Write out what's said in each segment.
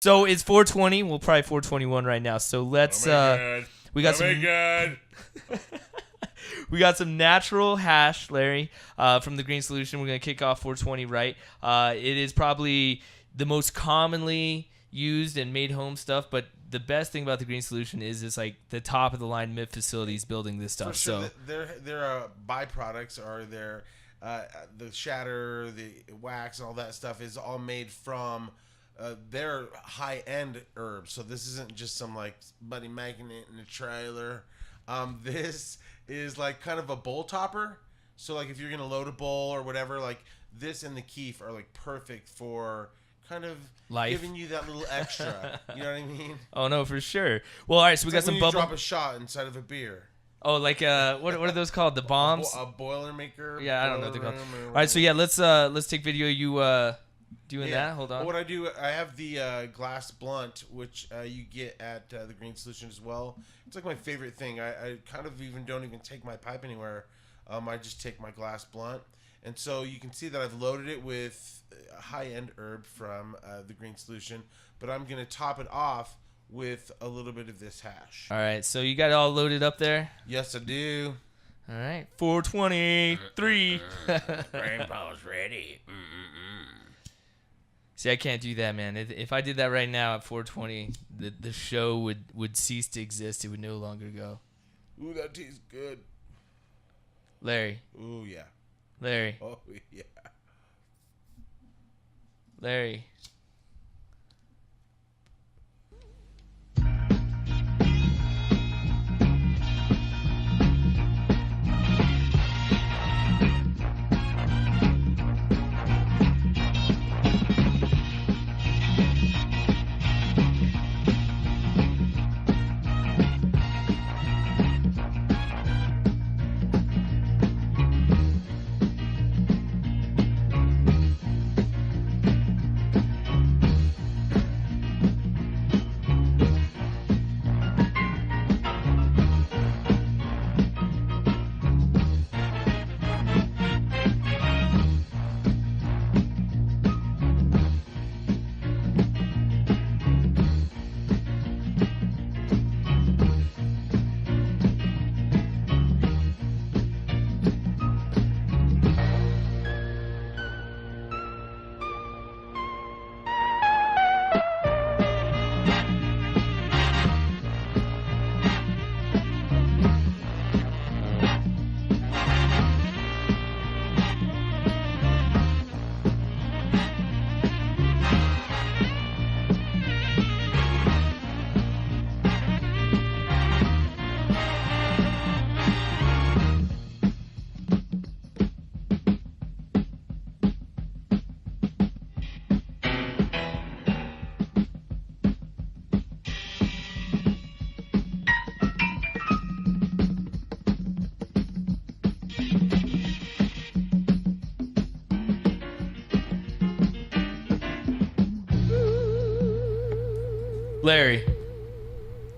So it's 420. We'll probably 421 right now. So let's. We got some. We got some natural hash, Larry, from the Green Solution. We're gonna kick off 420, right? It is probably the most commonly used and made home stuff, but the best thing about the Green Solution is it's like the top of the line MIP facilities building this stuff. For sure, so their byproducts are their the shatter, the wax, and all that stuff is all made from their high-end herbs. So this isn't just some like buddy making it in a trailer. This is like kind of a bowl topper. So like if you're gonna load a bowl or whatever, like this and the keef are like perfect for kind of giving you that little extra. You know what I mean? Oh no, for sure. Well, all right, so we got some bubble. Drop a shot inside of a beer. Oh, like what are those called? The bombs? A Boilermaker. Yeah, I don't know what they're called. All right, so yeah, let's take video. You doing that? Hold on. What I do, I have the glass blunt, which you get at the Green Solution as well. It's like my favorite thing. I kind of don't even take my pipe anywhere. I just take my glass blunt. And so you can see that I've loaded it with a high-end herb from the Green Solution, but I'm going to top it off with a little bit of this hash. All right, so you got it all loaded up there? Yes, I do. All right, 423. Grandpa's ready. See, I can't do that, man. If I did that right now at 420, the show would cease to exist. It would no longer go. Ooh, that tea's good. Larry. Ooh, yeah. Larry. Oh, yeah. Larry.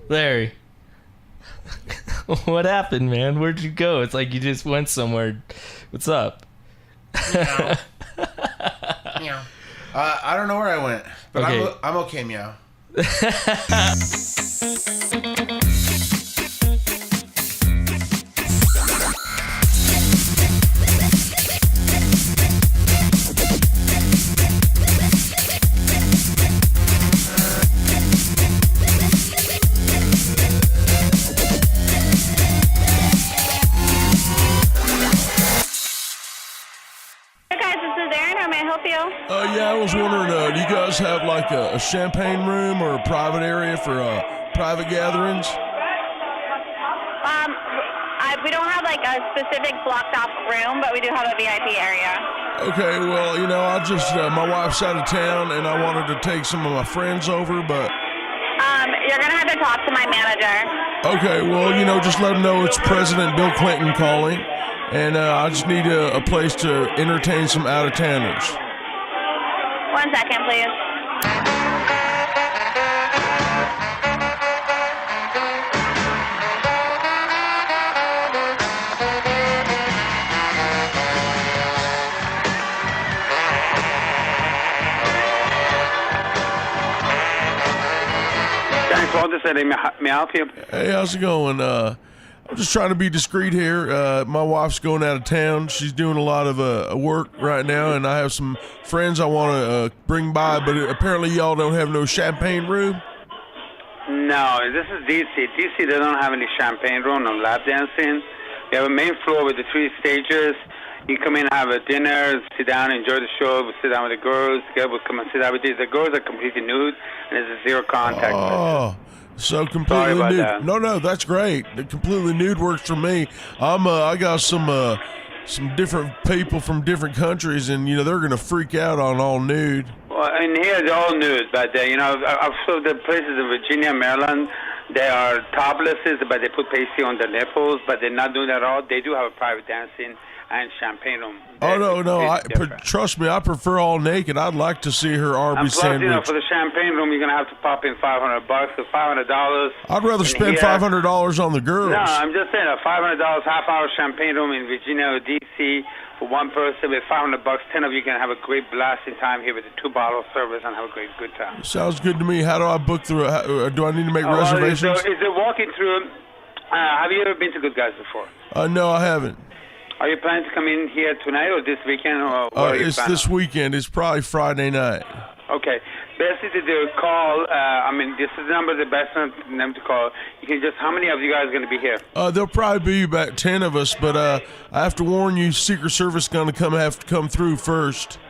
Larry. What happened, man? Where'd you go? It's like you just went somewhere. What's up? Meow. Meow. I don't know where I went, but okay. I'm okay, meow. Yeah, I was wondering, do you guys have like a champagne room or a private area for private gatherings? We don't have like a specific blocked off room, but we do have a VIP area. Okay, well, I just, my wife's out of town and I wanted to take some of my friends over, but... You're going to have to talk to my manager. Okay, well, just let them know it's President Bill Clinton calling, and I just need a place to entertain some out-of-towners. 1 second, please. Thanks for this. May I help you? Hey, how's it going? I'm just trying to be discreet here. My wife's going out of town. She's doing a lot of work right now, and I have some friends I want to bring by, but apparently y'all don't have no champagne room. No, this is DC. DC, they don't have any champagne room, no lap dancing. We have a main floor with the 3 stages. You can come in and have a dinner, sit down, enjoy the show. We'll sit down with the girls. The girls will come and sit down with you. The girls are completely nude, and there's a zero contact. Oh, so completely nude. That. No, that's great. The completely nude works for me. I got some different people from different countries, and they're gonna freak out on all nude. Well, in here they're all nude, but I've served the places in Virginia, Maryland. They are toplesses, but they put pasty on their nipples, but they're not doing that at all. They do have a private dancing and champagne room. No! Trust me, I prefer all naked. I'd like to see her Arby's sandwich. For the champagne room, you're gonna have to pop in $500 or $500. I'd rather spend $500 on the girls. No, I'm just saying, a $500 half-hour champagne room in Virginia or DC for one person with $500. 10 of you can have a great blasting time here with a 2-bottle service and have a great good time. Sounds good to me. How do I book through? Do I need to make reservations? Is it walking through? Have you ever been to Good Guys before? No, I haven't. Are you planning to come in here tonight or this weekend? Or it's this weekend. It's probably Friday night. Okay. Best thing to do, call. This is the number, the best number to call. You can how many of you guys are going to be here? There'll probably be about 10 of us, but I have to warn you, Secret Service is going to have to come through first.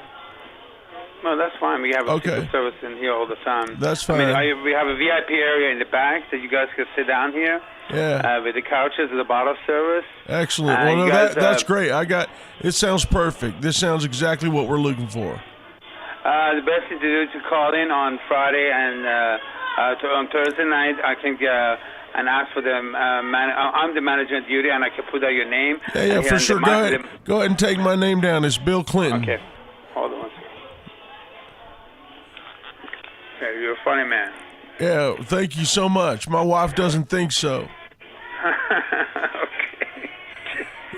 No, that's fine. We have a Secret Service in here all the time. That's fine. We have a VIP area in the back so you guys can sit down here. Yeah. With the couches and the bottle service. Excellent. Well, that's great. It sounds perfect. This sounds exactly what we're looking for. The best thing to do is to call in on Friday and on Thursday night. I can and ask for them. I'm the manager on duty, and I can put out your name. Yeah, for sure. Go ahead and take my name down. It's Bill Clinton. Okay. Hold on one second. Okay, you're a funny man. Yeah, thank you so much. My wife doesn't think so. Okay.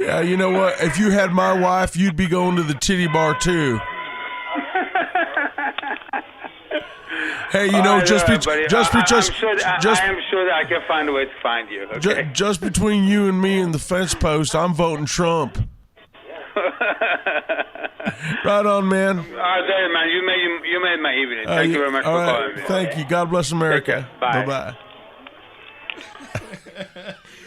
Yeah, you know what? If you had my wife, you'd be going to the titty bar too. Hey, I am sure that I can find a way to find you. Okay? Just between you and me and the fence post, I'm voting Trump. Right on, man. All right, man. You made my evening. Thank you very much for calling me. Thank you. God bless America. Bye. Bye-bye.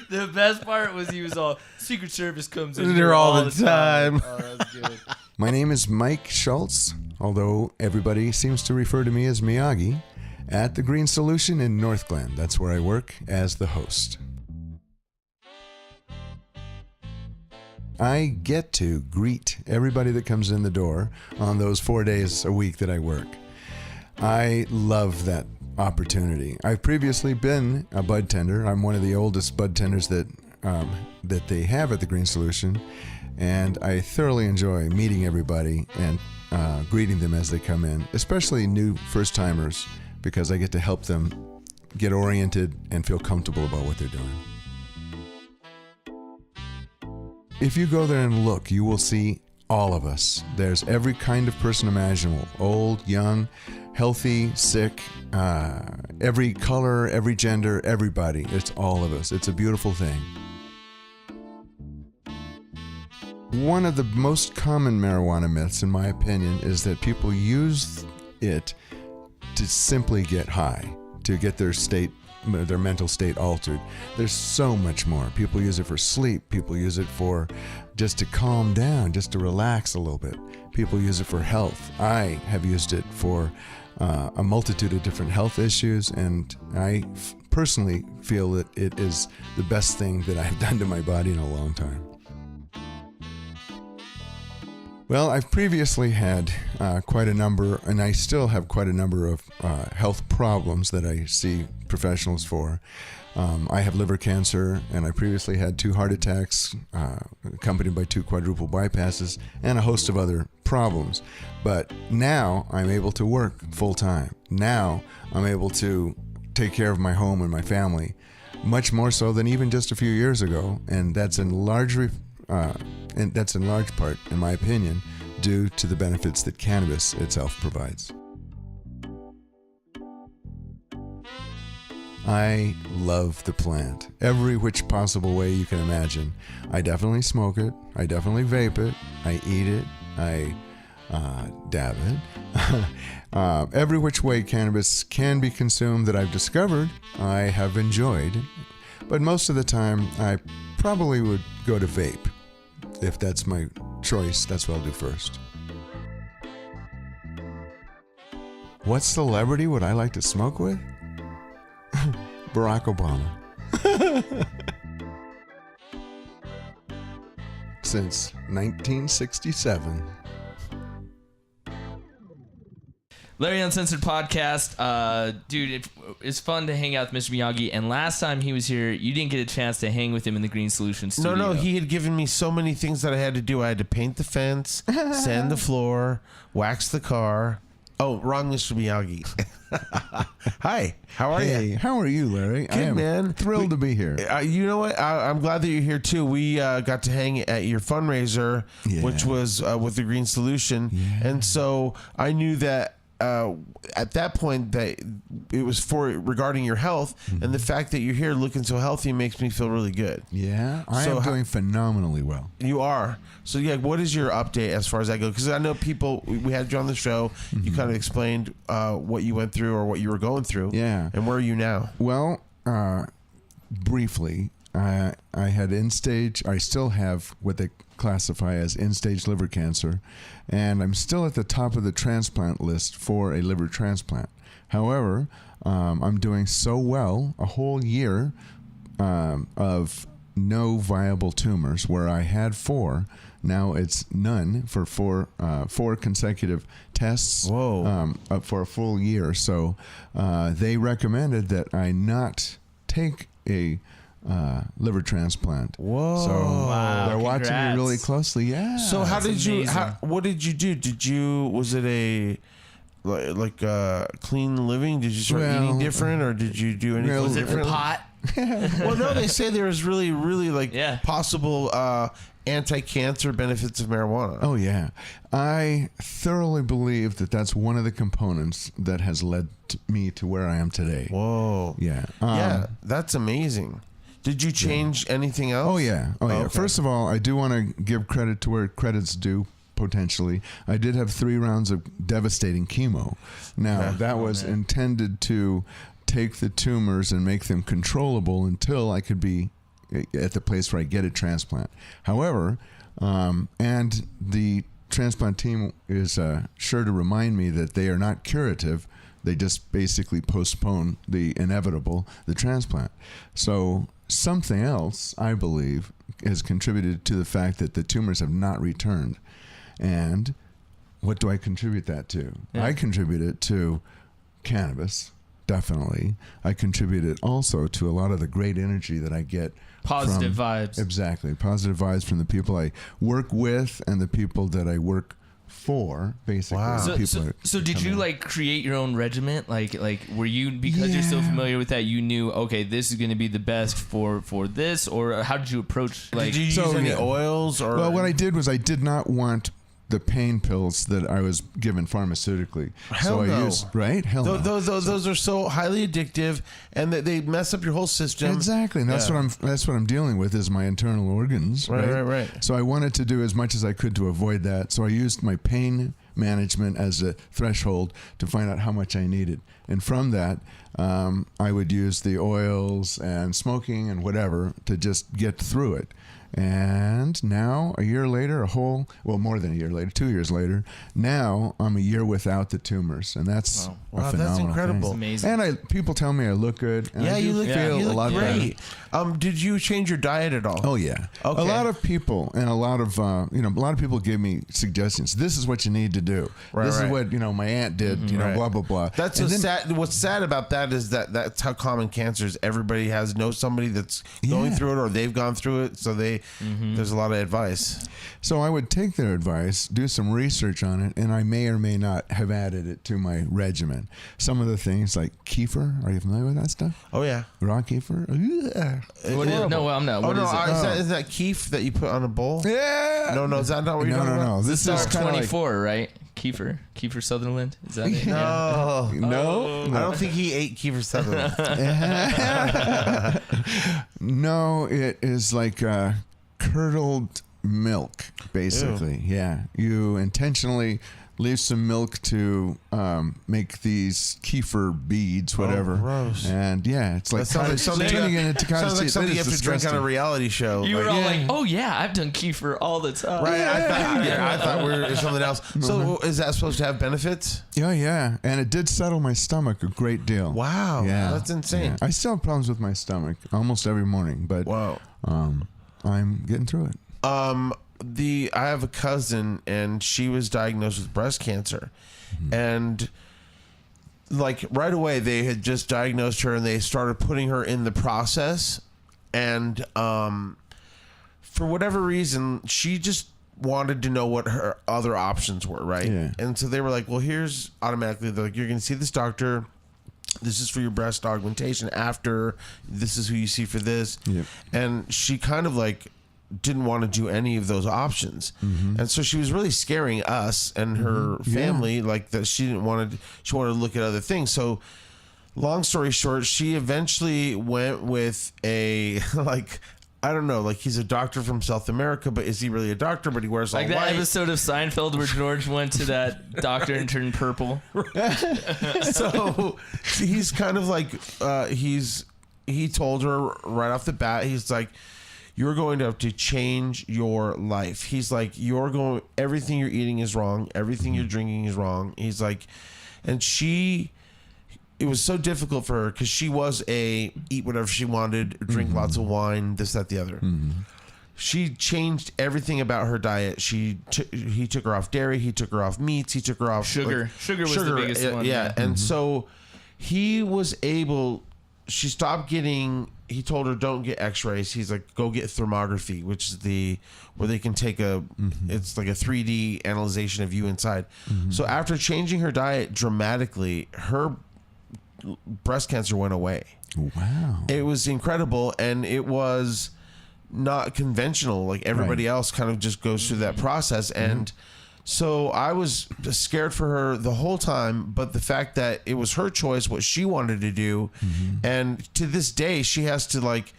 The best part was he was all, Secret Service comes in here all the time. Oh, that's good. My name is Mike Schultz, although everybody seems to refer to me as Miyagi, at the Green Solution in North Glen. That's where I work as the host. I get to greet everybody that comes in the door on those 4 days a week that I work. I love that opportunity. I've previously been a bud tender. I'm one of the oldest bud tenders that they have at the Green Solution, and I thoroughly enjoy meeting everybody and greeting them as they come in, especially new first-timers, because I get to help them get oriented and feel comfortable about what they're doing. If you go there and look, you will see all of us. There's every kind of person imaginable, old, young, healthy, sick, every color, every gender, everybody. It's all of us. It's a beautiful thing. One of the most common marijuana myths, in my opinion, is that people use it to simply get high, to get their mental state altered. There's so much more. People use it for sleep. People use it for just to calm down, just to relax a little bit. People use it for health. I have used it for a multitude of different health issues, and I personally feel that it is the best thing that I've done to my body in a long time. Well, I've previously had quite a number, and I still have quite a number of health problems that I see professionals for. I have liver cancer, and I previously had 2 heart attacks, accompanied by 2 quadruple bypasses, and a host of other problems. But now I'm able to work full time. Now I'm able to take care of my home and my family, much more so than even just a few years ago, and that's in large part, in my opinion, due to the benefits that cannabis itself provides. I love the plant. Every which possible way you can imagine. I definitely smoke it. I definitely vape it. I eat it. I dab it. Every which way cannabis can be consumed that I've discovered, I have enjoyed. But most of the time, I probably would go to vape. If that's my choice, that's what I'll do first. What celebrity would I like to smoke with? Barack Obama. Since 1967. Larry Uncensored podcast. Dude, it's fun to hang out with Mr. Miyagi. And last time he was here, you didn't get a chance to hang with him in the Green Solution studio. No, he had given me so many things that I had to do. I had to paint the fence, sand the floor, wax the car. Oh, wrong, Mr. Miyagi. Hi, how are Hey, you? how are you, Larry? I am man. thrilled to be here. You know what? I'm glad that you're here too. We got to hang at your fundraiser, which was with the Green Solution, and so I knew that at that point that it was regarding your health, and the fact that you're here looking so healthy makes me feel really good. Yeah, I am doing phenomenally well. You are. So yeah, what is your update as far as that goes? Because I know we had you on the show. You kind of explained what you went through or what you were going through. Yeah. And where are you now? Well, briefly, I had end-stage. I still have what they classify as end-stage liver cancer, and I'm still at the top of the transplant list for a liver transplant. However, I'm doing so well, a whole year of no viable tumors, where I had 4. Now it's none for 4 consecutive tests. Whoa. For a full year. So they recommended that I not take a liver transplant. Whoa. So Wow, they're watching me congrats. really closely. Yeah. So how did you? amazing. What did you do? Was it a like clean living? Did you start eating different, or did you do anything Was it the different? Pot. Well, no, they say there's really like Yeah. possible anti-cancer benefits of marijuana. Oh, yeah. I thoroughly believe that that's one of the components that has led me to where I am today. Whoa. Yeah. Yeah, that's amazing. Did you change anything else? Oh, yeah. Oh, yeah. Okay. First of all, I do want to give credit to where credit's due, potentially. I did have 3 rounds of devastating chemo. Now, that was intended to take the tumors and make them controllable until I could be at the place where I get a transplant. However, and the transplant team is sure to remind me that they are not curative. They just basically postpone the inevitable, the transplant. So something else, I believe, has contributed to the fact that the tumors have not returned. And what do I contribute that to? Yeah. I contribute it to cannabis, definitely. I contribute it also to a lot of the great energy that I get. Positive vibes. Exactly. Positive vibes from the people I work with and the people that I work for, basically. Wow. The people that So did come you in. like create your own regiment? Like were you, because you're so Yeah. familiar with that, you knew, okay, this is going to be the best for this, or how did you approach like? Did you use So, any yeah. oils or? Well, what I did was I did not want the pain pills that I was given pharmaceutically. Hell so I no. used, right? Hell no. Those are so highly addictive, and they mess up your whole system. Exactly. And that's what I'm dealing with is my internal organs. Right. So I wanted to do as much as I could to avoid that. So I used my pain management as a threshold to find out how much I needed. And from that, I would use the oils and smoking and whatever to just get through it. And now, a year later, more than a year later, 2 years later, now I'm a year without the tumors, and that's a Wow, that's phenomenal incredible. thing. Amazing. And people tell me I look good. And I you do look, feel you a look lot great. better. Did you change your diet at all? Oh yeah. Okay. A lot of people and a lot of a lot of people gave me suggestions. This is what you need to do. This is what my aunt did. Right. Blah blah blah. That's And what's then- sad. What's sad about that is that's how common cancer is. Everybody knows somebody that's going Yeah. through it, or they've gone through it. So there's a lot of advice. So I would take their advice, do some research on it, and I may or may not have added it to my regimen. Some of the things like kefir. Are you familiar with that stuff? Oh yeah. Raw kefir. What is, no, I'm not. Oh What no, is it? is that keef that you put on a bowl? Yeah. No, is that not what you're talking about? No. This is kinda like- 24, right? Kiefer Sutherland. Is that it? No. No, I don't think he ate Kiefer Sutherland. no, it is like curdled milk, basically. Ew. Yeah, you intentionally leave some milk to make these kefir beads, whatever. gross. And yeah, it's like That sounds like something turning it into sounds like cottage something you have to drink on a reality show. You were all Yeah. like, "Oh yeah, I've done kefir all the time." Right, I thought we were something else. So is that supposed to have benefits? Yeah, and it did settle my stomach a great deal. Wow, Yeah, that's insane. Yeah. I still have problems with my stomach almost every morning, but Wow. I'm getting through it. I have a cousin and she was diagnosed with breast cancer, and like right away they had just diagnosed her and they started putting her in the process, and for whatever reason she just wanted to know what her other options were, right? Yeah. And so they were like, well, here's automatically, they're like, you're going to see this doctor. This is for your breast augmentation. After, this is who you see for this. Yep. And she kind of like didn't want to do any of those options, and so she was really scaring us and her family, like that she wanted to look at other things. So long story short, she eventually went with a like, I don't know, like he's a doctor from South America, but is he really a doctor? But he wears Like all that white. episode of Seinfeld where George went to that doctor and turned purple. So he's kind of like he told her right off the bat, he's like, you're going to have to change your life. He's like, everything you're eating is wrong, everything you're drinking is wrong. He's like, and it was so difficult for her because she was eat whatever she wanted, drink lots of wine, this, that, the other. She changed everything about her diet. He took her off dairy. He took her off meats. He took her off Sugar. Sugar was the biggest one. Yeah, and so he was able. She stopped getting. He told her, don't get X-rays. He's like, go get thermography, which is where they can take it's like a 3D analyzation of you inside. So after changing her diet dramatically, her breast cancer went away. Wow. It was incredible, and it was not conventional. Like everybody else kind of just goes through that process. And so I was scared for her the whole time, but the fact that it was her choice, what she wanted to do, and to this day she has to like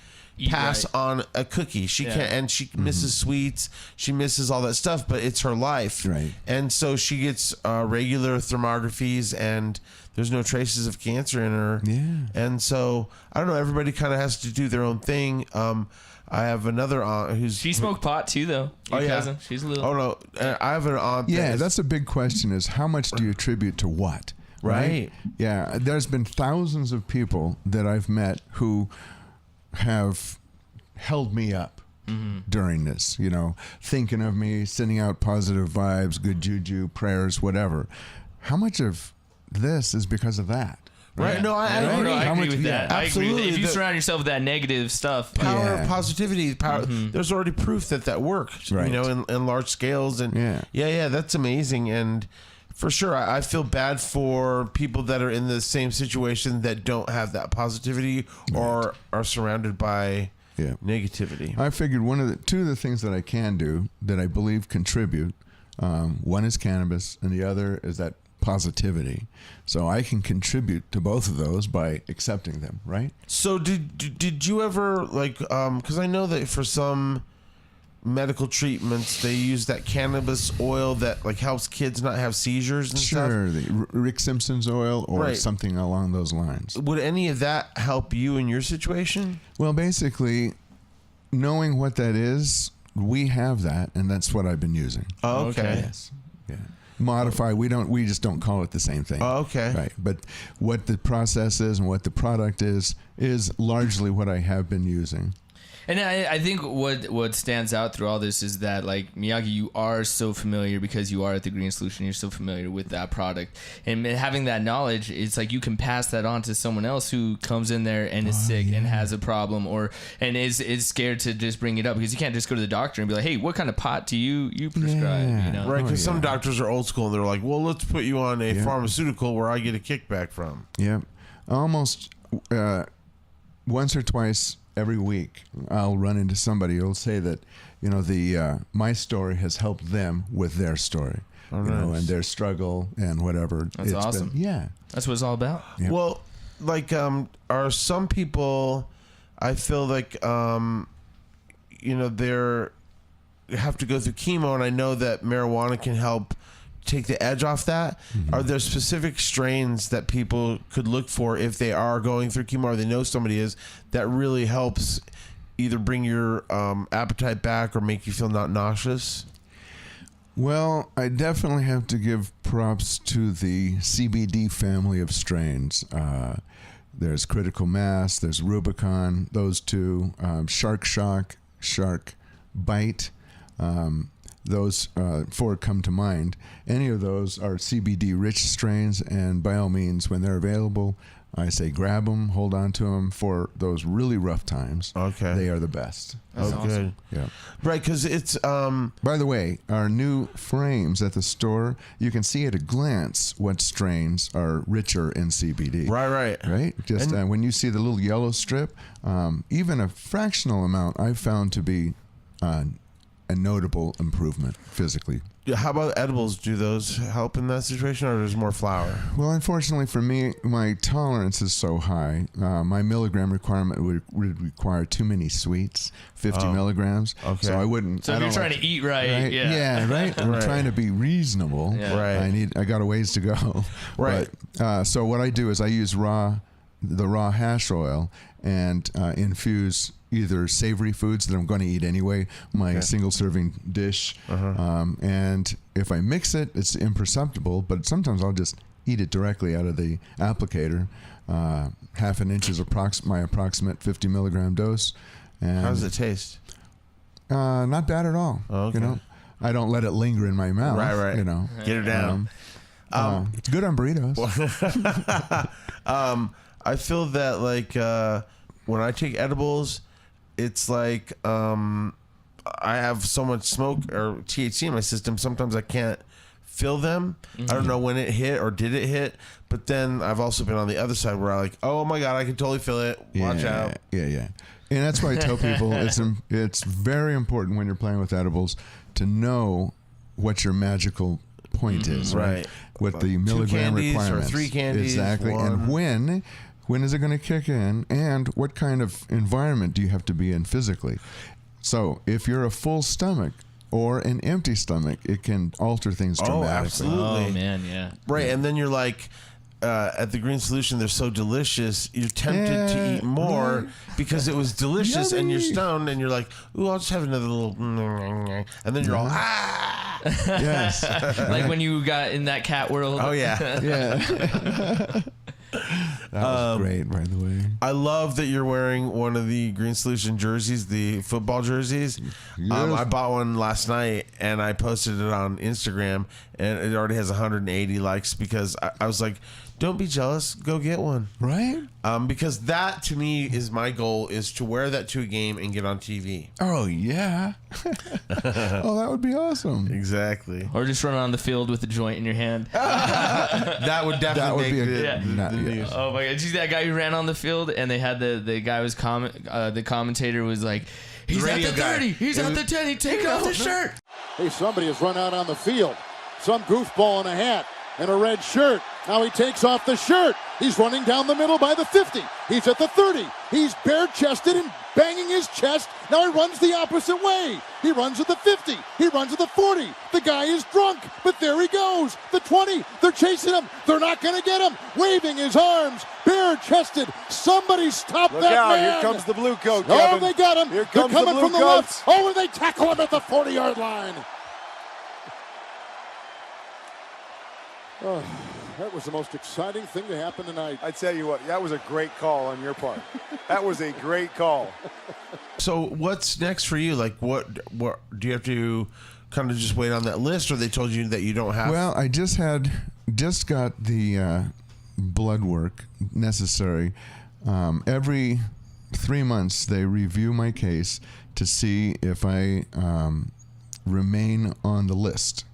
pass on a cookie. She can't, and she misses sweets, she misses all that stuff, but it's her life. Right. And so she gets regular thermographies, and there's no traces of cancer in her. Yeah. And so I don't know, everybody kind of has to do their own thing. I have another aunt She smoked pot too, though. Your cousin. She's a little. Oh no, I have an aunt. Yeah, that's a big question: is how much do you attribute to what? Right. Yeah, there's been thousands of people that I've met who have held me up during this. You know, thinking of me, sending out positive vibes, good juju, prayers, whatever. How much of this is because of that? Right. No, I No, agree. I How agree much- with that. yeah. I agree with that. If you Absolutely. surround yourself with that negative stuff, Power Yeah. of positivity. Power. There's already proof that works. Right. You know, in large scales, and Yeah. that's amazing. And for sure, I feel bad for people that are in the same situation that don't have that positivity or are surrounded by negativity. I figured two of the things that I can do that I believe contribute, one is cannabis and the other is that positivity. So I can contribute to both of those by accepting them, right? So did you ever like because I know that for some medical treatments they use that cannabis oil that like helps kids not have seizures and stuff? Sure, the Rick Simpson's oil or Right. something along those lines. Would any of that help you in your situation? Well, basically, knowing what that is, we have that, and that's what I've been using. Oh, okay. Yes. Yeah. Modify. We just don't call it the same thing. Oh, okay. Right. But what the process is and what the product is largely what I have been using. And I think what stands out through all this is that, like, Miyagi, you are so familiar because you are at the Green Solution. You're so familiar with that product. And having that knowledge, it's like you can pass that on to someone else who comes in there and is sick and has a problem and is scared to just bring it up, because you can't just go to the doctor and be like, hey, what kind of pot do you prescribe? Yeah. You know? Right, because Oh, some yeah. doctors are old school and they're like, well, let's put you on a pharmaceutical where I get a kickback from. Yeah. Almost once or twice every week, I'll run into somebody who'll say that, you know, my story has helped them with their story. you know, and their struggle and whatever. That's awesome. Yeah. That's what it's all about. Yep. Well, like, are some people, I feel like, you know, they have to go through chemo, and I know that marijuana can help take the edge off that. Are there specific strains that people could look for if they are going through chemo or they know somebody is, that really helps either bring your appetite back or make you feel not nauseous? Well, I definitely have to give props to the CBD family of strains. There's Critical Mass, there's Rubicon, those two, Shark Shock, Shark Bite. Those four come to mind. Any of those are CBD-rich strains, and by all means, when they're available, I say grab them, hold on to them for those really rough times. Okay. They are the best. That's awesome. Good. Yeah. Right, because it's... By the way, our new frames at the store, you can see at a glance what strains are richer in CBD. Right. Right? Just when you see the little yellow strip, even a fractional amount I've found to be a notable improvement physically. How about edibles? Do those help in that situation, or there's more flower? Well, unfortunately for me, my tolerance is so high. My milligram requirement would require too many sweets, 50 milligrams. Okay. So I wouldn't. So if you're trying to eat right, yeah, right. I'm Right. trying to be reasonable. Yeah. Right. I got a ways to go. Right. But, so what I do is I use the raw hash oil and infuse either savory foods that I'm going to eat anyway, my single serving dish. And if I mix it, it's imperceptible, but sometimes I'll just eat it directly out of the applicator. Half an inch is my approximate 50 milligram dose. And How does it taste? not bad at all. Okay. You know, I don't let it linger in my mouth. Right. You know, Get her down. it's good on burritos. I feel that, like, when I take edibles, it's like I have so much smoke or THC in my system, sometimes I can't feel them. I don't know when it hit or did it hit, but then I've also been on the other side where I'm like, oh my God, I can totally feel it. Watch out. Yeah. And that's why I tell people it's very important when you're playing with edibles to know what your magical point is, right? What the milligram requirements. Or 3 candies. Exactly. 1. And when is it going to kick in, and what kind of environment do you have to be in physically? So if you're a full stomach or an empty stomach, it can alter things dramatically. Absolutely. Oh man, yeah. Right, and then you're like, at the Green Solution, they're so delicious, you're tempted to eat more because it was delicious, and you're stoned, and you're like, ooh, I'll just have another little, and then you're all, Yes. Like when you got in that cat world. oh yeah. Yeah. That was great, by the way. I love that you're wearing one of the Green Solution jerseys, the football jerseys. Yes. I bought one last night, and I posted it on Instagram, and it already has 180 likes because I was like, don't be jealous, go get one. Right? Because that, to me, is my goal, is to wear that to a game and get on TV. Oh, yeah. Oh, that would be awesome. Exactly. Or just run on the field with a joint in your hand. That would definitely be make a the news. Oh my God! Did you see that guy who ran on the field and they had the guy was the commentator was like, he's at radio the guy. 30, he's at the 10, he's taking off the shirt. Hey, somebody has run out on the field. Some goofball in a hat and a red shirt. Now he takes off the shirt. He's running down the middle by the 50. He's at the 30. He's bare-chested and banging his chest. Now he runs the opposite way. He runs at the 50. He runs at the 40. The guy is drunk, but there he goes. The 20. They're chasing him. They're not going to get him. Waving his arms, bare-chested. Somebody stop Look that out, man. here comes the blue coat, Oh, Kevin. they got him. Here They're comes coming the from blue the coats. left. Oh, and they tackle him at the 40-yard line. Oh, that was the most exciting thing to happen tonight. I tell you what, that was a great call on your part. That was a great call. So what's next for you? Like, what do you have to kind of just wait on that list, or they told you that you don't have? Well, I just got the blood work necessary. Every 3 months, they review my case to see if I remain on the list.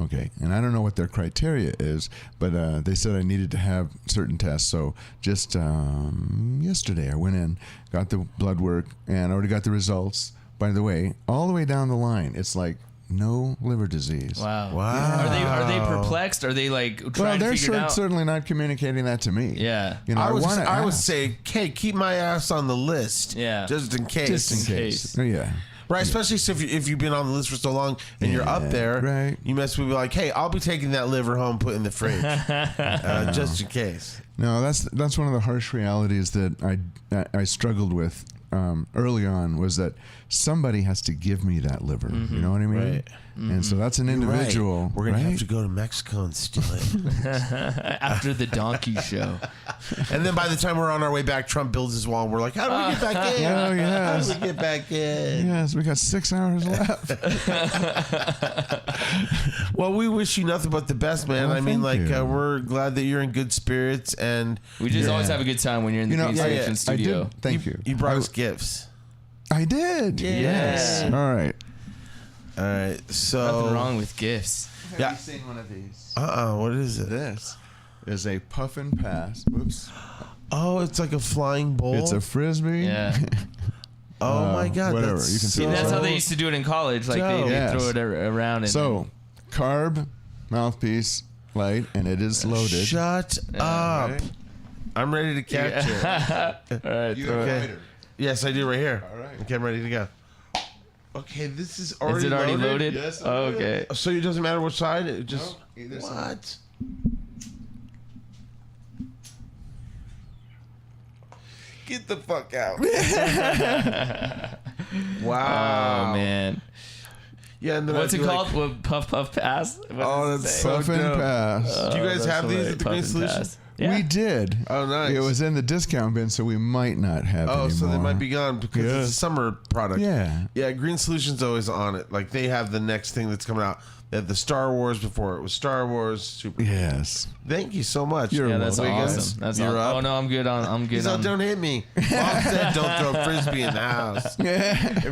Okay, and I don't know what their criteria is, but they said I needed to have certain tests. So just yesterday, I went in, got the blood work, and already got the results. By the way, all the way down the line, it's like no liver disease. Wow. Wow. Are they perplexed? Are they like trying Well, to they're figure it out? certainly not communicating that to me. Yeah. You know, I would ask. say, hey, keep my ass on the list. Yeah. Just in case. Just in case. Yeah. Right, especially if you've been on the list for so long and you're up there, right. You must be like, hey, I'll be taking that liver home, put in the fridge, just in case. No, that's one of the harsh realities that I struggled with early on, was that somebody has to give me that liver. You know what I mean? Right. And so that's an individual. Right. We're gonna right? have to go to Mexico and steal it. After the donkey show. And then by the time we're on our way back, Trump builds his wall, and we're like, how do we get back in? Oh, yes. How do we get back in? Yes, we got 6 hours left. Well, we wish you nothing but the best, man. Well, I mean, thank you. we're glad that you're in good spirits, and We just always have a good time when you're in the Green Station studio. I did. Thank you. you brought us gifts. I did. Yeah. Yes. All right. All right, so Nothing wrong with gifts. Yeah. Have you seen one of these? What is it? This is a puff and pass. Whoops. Oh, it's like a flying bowl. It's a frisbee. Yeah. Oh my God! Whatever. That's You can See, throw that's it. how they used to do it in college. Like they Yes. throw it around. And So, carb, mouthpiece, light, and it is loaded. Shut up! Right. I'm ready to catch it. All right. You throw have it. a lighter. Yes, I do right here. All right. Okay, I'm ready to go. Okay, this is already Is it already loaded? Yes, it Oh, is. okay. So it doesn't matter which side. It just No, either side. what? Get the fuck out! Wow. Oh man. Yeah, and then What's I it do called? Like, What, puff puff pass? What Oh, does it that's say? so Puff and dope. pass. Do you guys that's have these hilarious. at the Puff Green and Solution? pass. Yeah. We did. Oh, nice. It was in the discount bin, so we might not have Oh, anymore. so they might be gone because it's a Yes. summer product. Yeah. Yeah, Green Solution's always on it. Like they have the next thing that's coming out. They had the Star Wars before it was Star Wars. Super. Yes. Thank you so much. You're Yeah, that's welcome. awesome. That's You're awesome. up. Oh no, I'm good on. I'm good He's on. like, don't hit me. Mom said don't throw a frisbee in the house.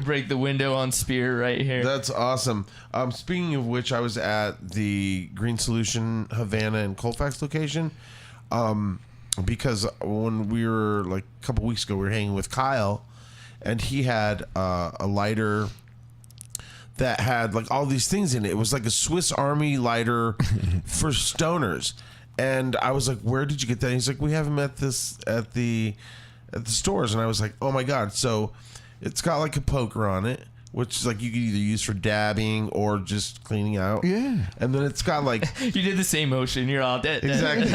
Break the window on Spear right here. That's awesome. Speaking of which, I was at the Green Solution Havana and Colfax location. Because when we were like a couple weeks ago, we were hanging with Kyle, and he had a lighter that had like all these things in it. It was like a Swiss Army lighter for stoners, and I was like, "Where did you get that?" And he's like, "We have them at the stores," and I was like, "Oh my God!" So it's got like a poker on it, which is like you could either use for dabbing or just cleaning out. Yeah. And then it's got like You did the same motion. You're all dead. exactly.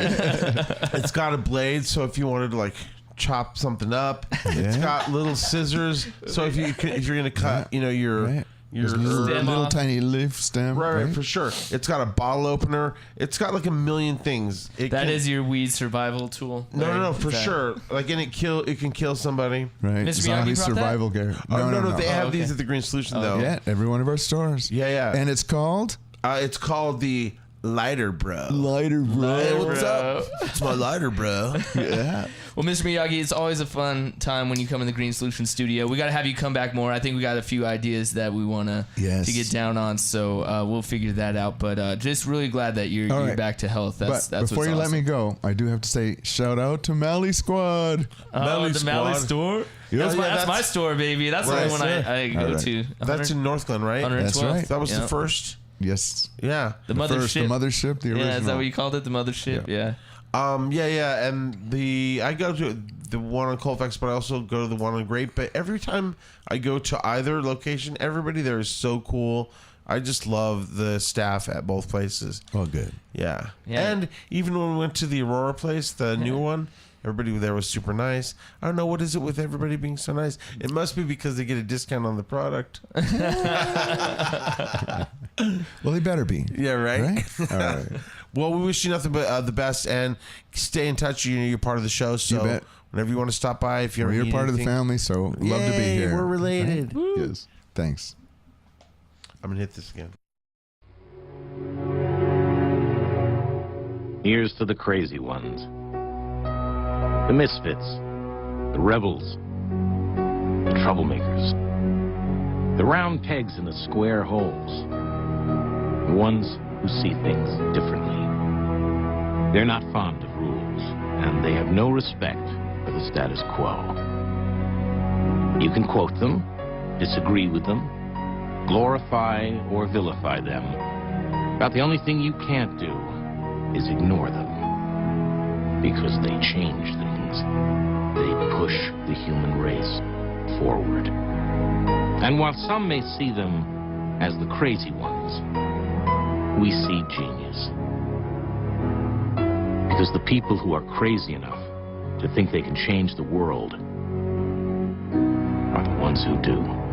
It's got a blade, so if you wanted to like chop something up, it's got little scissors. So if you're gonna cut, you know, your Right. your little off. tiny leaf stem. right, for sure. It's got a bottle opener. It's got like a million things. That is your weed survival tool. no, for That- sure. Like, and it can kill somebody. Right. Mr. Zombie Miyagi brought that? survival gear. No, they have okay. these at the Green Solution though. Yeah, every one of our stores. Yeah. And it's called It's called the Lighter Bro. Lighter Bro. Hey, what's Bro. up? It's my lighter, bro. Yeah. Well, Mr. Miyagi, it's always a fun time when you come in the Green Solution studio. We got to have you come back more. I think we got a few ideas that we want to get down on, so we'll figure that out. But just really glad that you're right. back to health. That's But before what's you let awesome. me go, I do have to say shout out to Mally Squad. Oh, the Mally Squad. store? Yeah, That's my store, baby. That's Right, the one sir. I go All right. to. That's in North Glen, right? 112th. That's right. That was the Yep. first. Yes. Yeah. The First, the mothership. mothership, the original. Yeah, is that what you called it? The mothership? Yeah. Yeah, and I go to the one on Colfax, but I also go to the one on Grape. But every time I go to either location, everybody there is so cool. I just love the staff at both places. Oh, good. Yeah. Yeah. And even when we went to the Aurora place, the new one, everybody there was super nice. I don't know, what is it with everybody being so nice? It must be because they get a discount on the product. Well, they better be. Yeah, right? Right? All right. Well, we wish you nothing but the best, and stay in touch. You're part of the show, so bet. whenever you want to stop by, if Well, you're you're part of the family, so love to be Yay, here. we're related. Right? Yes. Thanks. I'm gonna hit this again. Here's to the crazy ones, the misfits, the rebels, the troublemakers, the round pegs in the square holes, the ones who see things differently. They're not fond of rules, and they have no respect for the status quo. You can quote them, disagree with them, glorify or vilify them. About the only thing you can't do is ignore them. Because they change things. They push the human race forward. And while some may see them as the crazy ones, we see genius. Because the people who are crazy enough to think they can change the world are the ones who do.